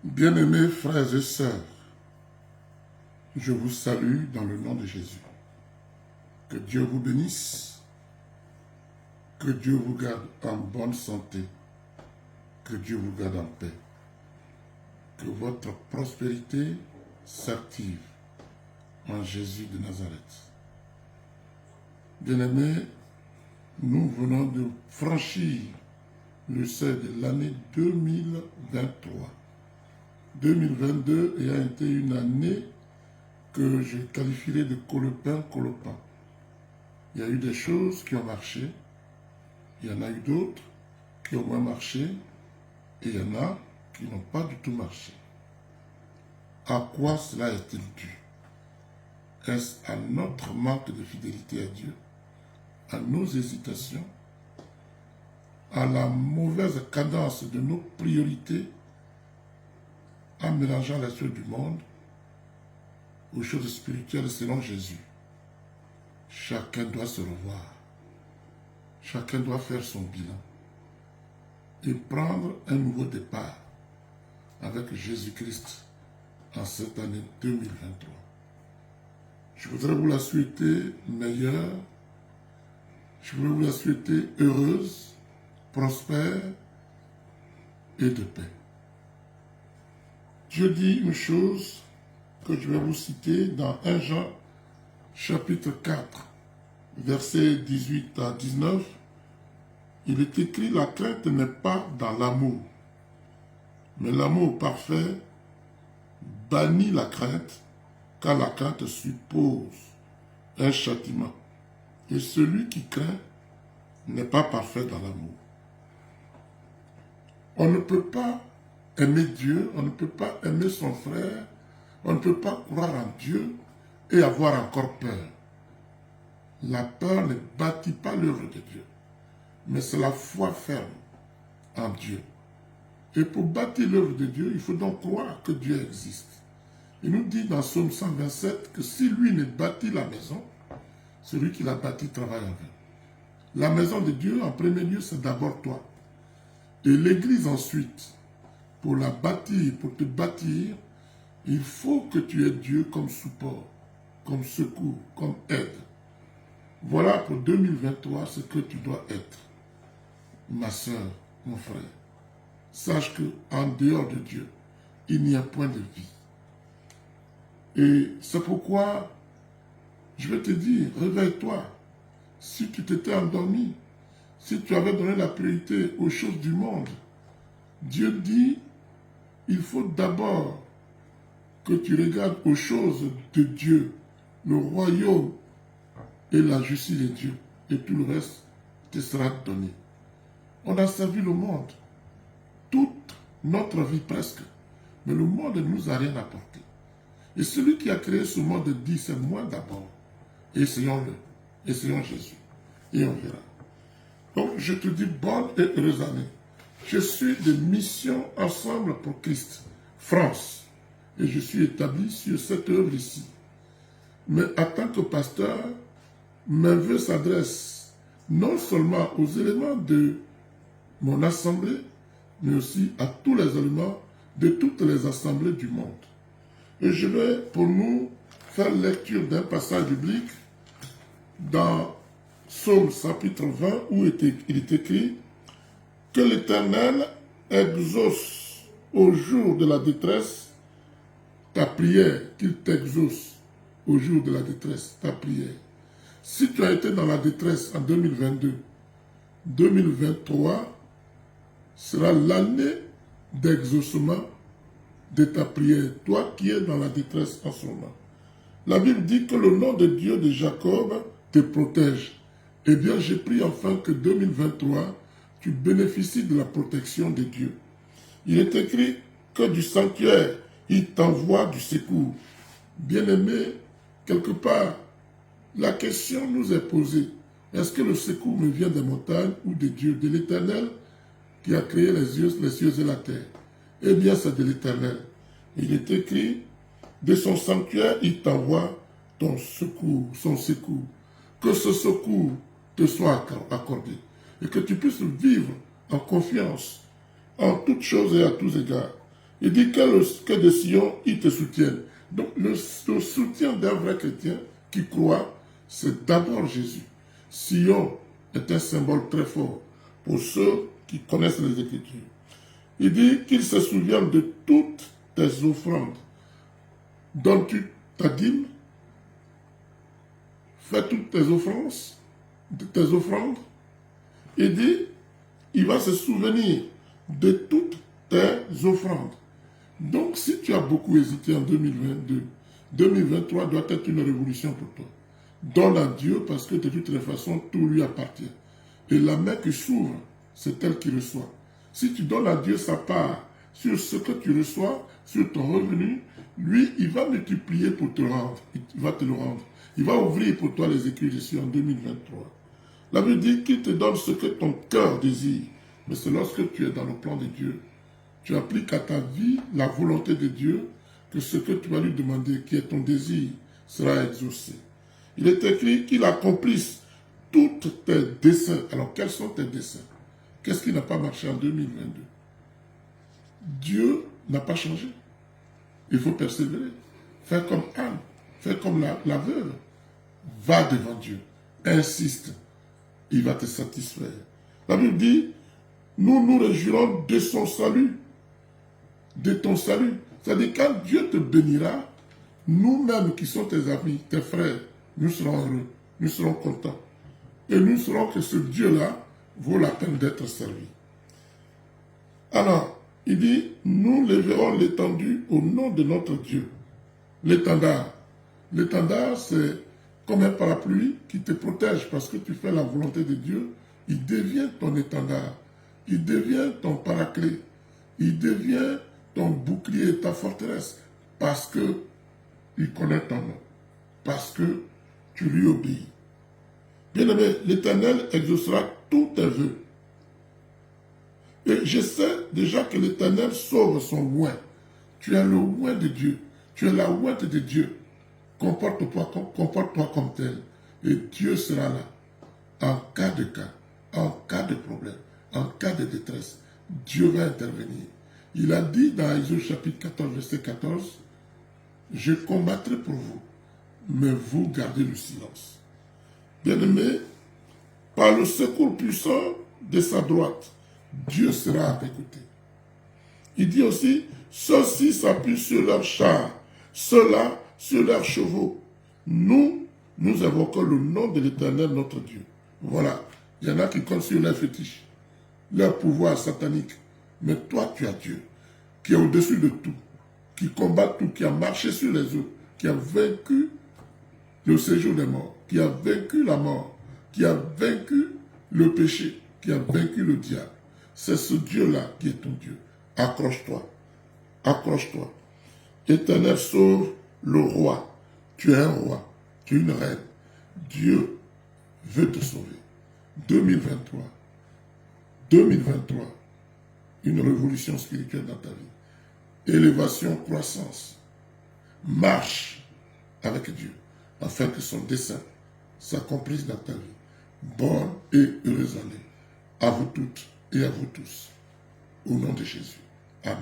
Bien-aimés frères et sœurs, je vous salue dans le nom de Jésus. Que Dieu vous bénisse, que Dieu vous garde en bonne santé, que Dieu vous garde en paix, que votre prospérité s'active en Jésus de Nazareth. Bien-aimés, nous venons de franchir le seuil de l'année 2023. 2022 ayant été une année que je qualifierais de colopin. Il y a eu des choses qui ont marché, il y en a eu d'autres qui ont moins marché, et il y en a qui n'ont pas du tout marché. À quoi cela est-il dû? Est-ce à notre manque de fidélité à Dieu, à nos hésitations, à la mauvaise cadence de nos priorités, en mélangeant les choses du monde aux choses spirituelles selon Jésus? Chacun doit se revoir. Chacun doit faire son bilan et prendre un nouveau départ avec Jésus-Christ en cette année 2023. Je voudrais vous la souhaiter meilleure, je voudrais vous la souhaiter heureuse, prospère et de paix. Dieu dit une chose que je vais vous citer dans 1 Jean chapitre 4, versets 18 à 19. Il est écrit: la crainte n'est pas dans l'amour, mais l'amour parfait bannit la crainte, car la crainte suppose un châtiment. Et celui qui craint n'est pas parfait dans l'amour. On ne peut pas aimer Dieu, on ne peut pas aimer son frère, on ne peut pas croire en Dieu et avoir encore peur. La peur ne bâtit pas l'œuvre de Dieu, mais c'est la foi ferme en Dieu. Et pour bâtir l'œuvre de Dieu, il faut donc croire que Dieu existe. Il nous dit dans Psaume 127 que si lui ne bâtit la maison, celui qui l'a bâti travaille en vain. La maison de Dieu, en premier lieu, c'est d'abord toi. Et l'Église ensuite, pour la bâtir, pour te bâtir, il faut que tu aies Dieu comme support, comme secours, comme aide. Voilà pour 2023 ce que tu dois être. Ma soeur, mon frère, sache qu'en dehors de Dieu, il n'y a point de vie. Et c'est pourquoi je vais te dire, réveille-toi. Si tu t'étais endormi, si tu avais donné la priorité aux choses du monde, Dieu dit, il faut d'abord que tu regardes aux choses de Dieu, le royaume et la justice de Dieu, et tout le reste te sera donné. On a servi le monde, toute notre vie presque, mais le monde ne nous a rien apporté. Et celui qui a créé ce monde dit, c'est moi d'abord. Essayons-le, essayons Jésus, et on verra. Donc je te dis bonne et heureuse année. Je suis de mission Ensemble pour Christ, France, et je suis établi sur cette œuvre ici. Mais en tant que pasteur, mes vœux s'adressent non seulement aux éléments de mon assemblée, mais aussi à tous les éléments de toutes les assemblées du monde. Et je vais pour nous faire lecture d'un passage biblique dans Psaume chapitre 20 où il est écrit que l'Éternel exauce au jour de la détresse ta prière, qu'il t'exauce au jour de la détresse ta prière. Si tu as été dans la détresse en 2022, 2023 sera l'année d'exaucement de ta prière, toi qui es dans la détresse en ce moment. La Bible dit que le nom de Dieu de Jacob te protège. Eh bien, j'ai pris enfin que 2023, tu bénéficies de la protection de Dieu. Il est écrit que du sanctuaire, il t'envoie du secours. Bien-aimé, quelque part, la question nous est posée. Est-ce que le secours me vient des montagnes ou de Dieu, de l'Éternel qui a créé les cieux et la terre? Eh bien, c'est de l'Éternel. Il est écrit, de son sanctuaire, il t'envoie ton secours, son secours. Que ce secours te soit accordé et que tu puisses vivre en confiance, en toutes choses et à tous égards. Il dit que de Sion, il te soutienne. Donc le soutien d'un vrai chrétien qui croit, c'est d'abord Jésus. Sion est un symbole très fort pour ceux qui connaissent les Écritures. Il dit qu'il se souvient de toutes tes offrandes. Donnes-tu ta dîme? Fais toutes tes offrandes. Il dit, il va se souvenir de toutes tes offrandes. Donc, si tu as beaucoup hésité en 2022, 2023 doit être une révolution pour toi. Donne à Dieu parce que de toutes les façons, tout lui appartient. Et la main qui s'ouvre, c'est elle qui reçoit. Si tu donnes à Dieu sa part sur ce que tu reçois, sur ton revenu, lui, il va multiplier pour te rendre. Il va te le rendre. Il va ouvrir pour toi les écrits ici en 2023. La Bible dit qu'il te donne ce que ton cœur désire. Mais c'est lorsque tu es dans le plan de Dieu. Tu appliques à ta vie la volonté de Dieu, que ce que tu vas lui demander, qui est ton désir, sera exaucé. Il est écrit qu'il accomplisse tous tes desseins. Alors, quels sont tes desseins? Qu'est-ce qui n'a pas marché en 2022? Dieu n'a pas changé. Il faut persévérer. Faire comme Anne, faire comme la veuve. Va devant Dieu. Insiste. Il va te satisfaire. La Bible dit, nous nous réjouirons de son salut. De ton salut. C'est-à-dire, quand Dieu te bénira, nous-mêmes qui sommes tes amis, tes frères, nous serons heureux, nous serons contents. Et nous saurons que ce Dieu-là vaut la peine d'être servi. Alors, il dit, nous lèverons l'étendue au nom de notre Dieu. L'étendard. L'étendard, c'est comme un parapluie qui te protège parce que tu fais la volonté de Dieu. Il devient ton étendard. Il devient ton paraclet. Il devient ton bouclier, ta forteresse, parce que il connaît ton nom, parce que tu lui obéis. Bien-aimé, l'Éternel exaucera tous tes vœux. Et je sais déjà que l'Éternel sauve son oint. Tu es le oint de Dieu. Tu es la ointe de Dieu. Comporte-toi comme tel. Et Dieu sera là. En cas de problème, en cas de détresse, Dieu va intervenir. Il a dit dans Exode chapitre 14, verset 14, « Je combattrai pour vous, mais vous gardez le silence. » Bien-aimé, par le secours puissant de sa droite, Dieu sera à tes côtés. Il dit aussi, « Ceux-ci s'appuient sur leurs chars, ceux-là sur leurs chevaux. Nous invoquons le nom de l'Éternel, notre Dieu. » Voilà, il y en a qui comptent sur leurs fétiches, leur pouvoir satanique. Mais toi, tu as Dieu, qui est au-dessus de tout, qui combat tout, qui a marché sur les eaux, qui a vaincu le séjour des morts, qui a vaincu la mort, qui a vaincu le péché, qui a vaincu le diable. C'est ce Dieu-là qui est ton Dieu. Accroche-toi. Accroche-toi. Éternel, sauve le roi. Tu es un roi. Tu es une reine. Dieu veut te sauver. 2023. 2023. Une révolution spirituelle dans ta vie. Élévation, croissance. Marche avec Dieu, afin que son dessein s'accomplisse dans ta vie. Bonne et heureuse année. À vous toutes et à vous tous. Au nom de Jésus. Amen.